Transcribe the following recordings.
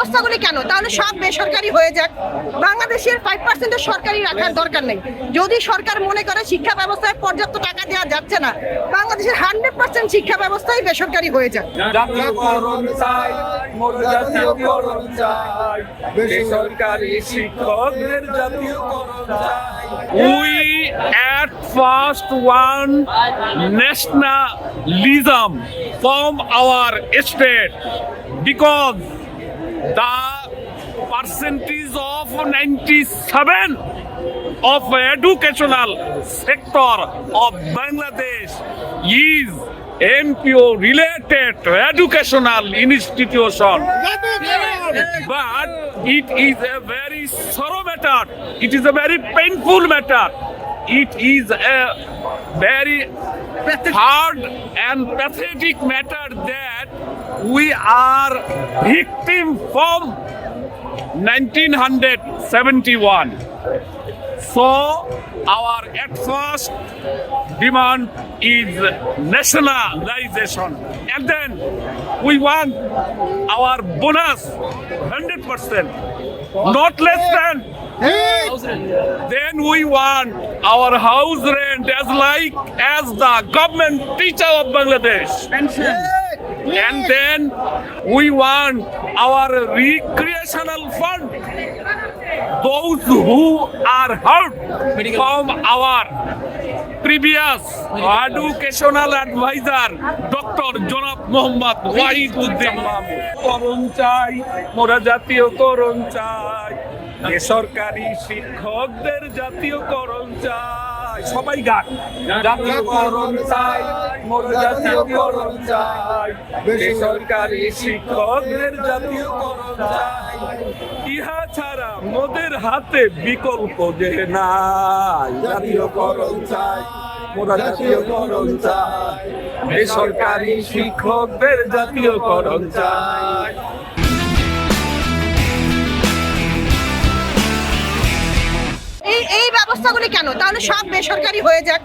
ব্যবস্থাগুলি কেন? তাহলে সব বেসরকারি হয়ে যাক। বাংলাদেশের 5% সরকারি রাখার দরকার নেই। যদি সরকার মনে করে শিক্ষা ব্যবস্থায় পর্যাপ্ত টাকা দেওয়া যাচ্ছে না, বাংলাদেশের 100% শিক্ষা ব্যবস্থাই বেসরকারি হয়ে যাক। জাতীয়করণ চাই, মোরা জাতীয়করণ চাই, বেসরকারি শিক্ষকদের জাতীয়করণ চাই। We at first want nationalism from our state because the percentage of 97 of educational sector of Bangladesh is MPO related to educational institution. But it is a very sorrow matter. It is a very painful matter. It is a very hard and pathetic matter that we are victim from 1971. So our at first demand is nationalization, and then we want our bonus 100%, not less than. Then we want our house rent as the government teacher of Bangladesh. And then we want our recreational fund. Those who are hurt from our previous educational advisor, Dr. Jonab Mohammad Wahiduddin Mahmud. করণ চাই, মোরা জাতীয়করণ চাই, বেসরকারি শিক্ষকদের জাতীয়করণ চাই। সবাই গান। জাতীয়করণ চাই, মোরা জাতীয়করণ চাই, বেসরকারি শিক্ষকদের জাতীয়করণ চাই। ইহা ছাড়া মোদের হাতে বিকল্প যে নাই। জাতীয়করণ চাই, মোরা জাতীয়করণ চাই, বেসরকারি শিক্ষকদের জাতীয়করণ চাই। এই ব্যবস্থাগুলি কেন? তাহলে সব বেসরকারি হয়ে যাক।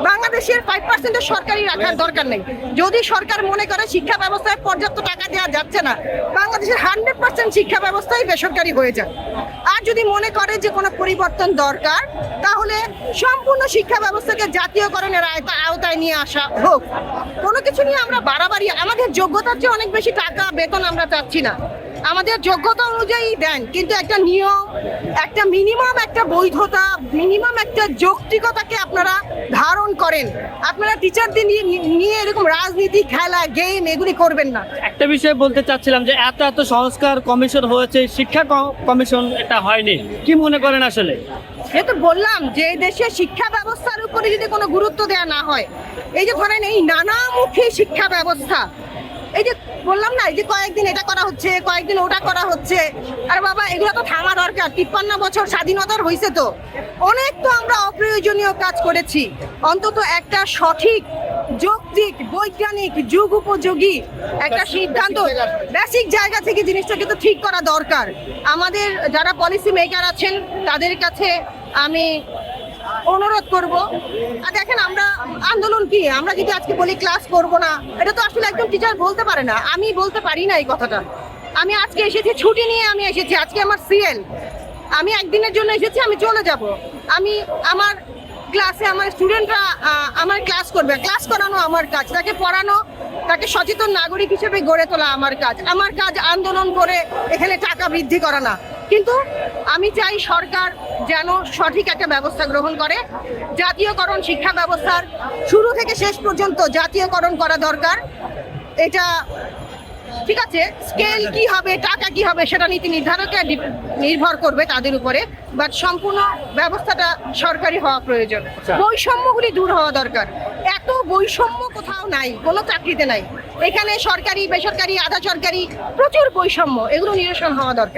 বাংলাদেশের 5% সরকারি রাখার দরকার নেই। যদি সরকার মনে করে শিক্ষা ব্যবস্থায় পর্যাপ্ত টাকা দেওয়া যাচ্ছে না, বাংলাদেশের 100% শিক্ষা ব্যবস্থাই বেসরকারি হয়ে যাক। আর যদি মনে করে যে কোনো পরিবর্তন দরকার, তাহলে সম্পূর্ণ শিক্ষা ব্যবস্থাকে জাতীয়করণের আওতায় নিয়ে আসা হোক। কোনো কিছু নিয়ে আমরা বাড়াবাড়ি, আমাদের যোগ্যতার চেয়ে অনেক বেশি টাকা বেতন আমরা চাচ্ছি না। আমাদের যোগ্যতা অনুযায়ী দেন, কিন্তু একটা নিয়ম, একটা মিনিমাম একটা বৈধতা, মিনিমাম একটা যৌক্তিকতাকে আপনারা ধারণ করেন। আপনারা টিচারদের নিয়ে এরকম রাজনীতি, খেলা, গেম এগুলি করবেন না। একটা বিষয় বলতে চাচ্ছিলাম যে এত সংস্কার কমিশন হয়েছে, শিক্ষা কমিশন এটা হয়নি, কি মনে করেন আসলে? যেহেতু বললাম যে এই দেশে শিক্ষা ব্যবস্থার উপরে যদি কোনো গুরুত্ব দেওয়া না হয়, এই যে ধরেন এই নানামুখী শিক্ষা ব্যবস্থা, এই যে বললাম না, এই যে কয়েকদিন এটা করা হচ্ছে, কয়েকদিন ওটা করা হচ্ছে, আর বাবা এগুলো তো থামা দরকার। 53 বছর স্বাধীনতার হয়েছে, তো অনেক তো আমরা অপ্রয়োজনীয় কাজ করেছি। অন্তত একটা সঠিক, যৌক্তিক, বৈজ্ঞানিক, যুগ উপযোগী একটা সিদ্ধান্ত বেসিক জায়গা থেকে জিনিসটাকে তো ঠিক করা দরকার। আমাদের যারা পলিসি মেকার আছেন তাদের কাছে আমি অনুরোধ করব, আর দেখেন আমরা আন্দোলন কি, আমরা যদি আজকে বলি ক্লাস করব না, এটা তো আসলে একজন টিচার বলতে পারে না। আমি বলতে পারি না এই কথাটা। আমি আজকে এসেছি, ছুটি নিয়ে আমি এসেছি, আজকে আমার সিএল, আমি একদিনের জন্য এসেছি, আমি চলে যাব। আমি আমার ক্লাসে আমার স্টুডেন্টরা আমার ক্লাস করবে, ক্লাস করানো আমার কাজ, তাকে পড়ানো, তাকে সচেতন নাগরিক হিসেবে গড়ে তোলা আমার কাজ। আমার কাজ আন্দোলন করে এখানে টাকা বৃদ্ধি করা না। কিন্তু আমি চাই সরকার যেন সঠিক একটা ব্যবস্থা গ্রহণ করে। জাতীয়করণ, শিক্ষা ব্যবস্থার শুরু থেকে শেষ পর্যন্ত জাতীয়করণ করা দরকার। এটা ঠিক আছে, স্কেল কি হবে, টাকা কি হবে, সেটা নীতি নির্ধারকরা নির্ভর করবে তাদের উপরে, বাট সম্পূর্ণ ব্যবস্থাটা সরকারি হওয়া প্রয়োজন। বৈষম্যগুলি দূর হওয়া দরকার। এত বৈষম্য কোথাও নাই, কোনো চাকরিতে নাই। এখানে সরকারি, বেসরকারি, আধা সরকারি প্রচুর বৈষম্য, এগুলো নিরসন হওয়া দরকার।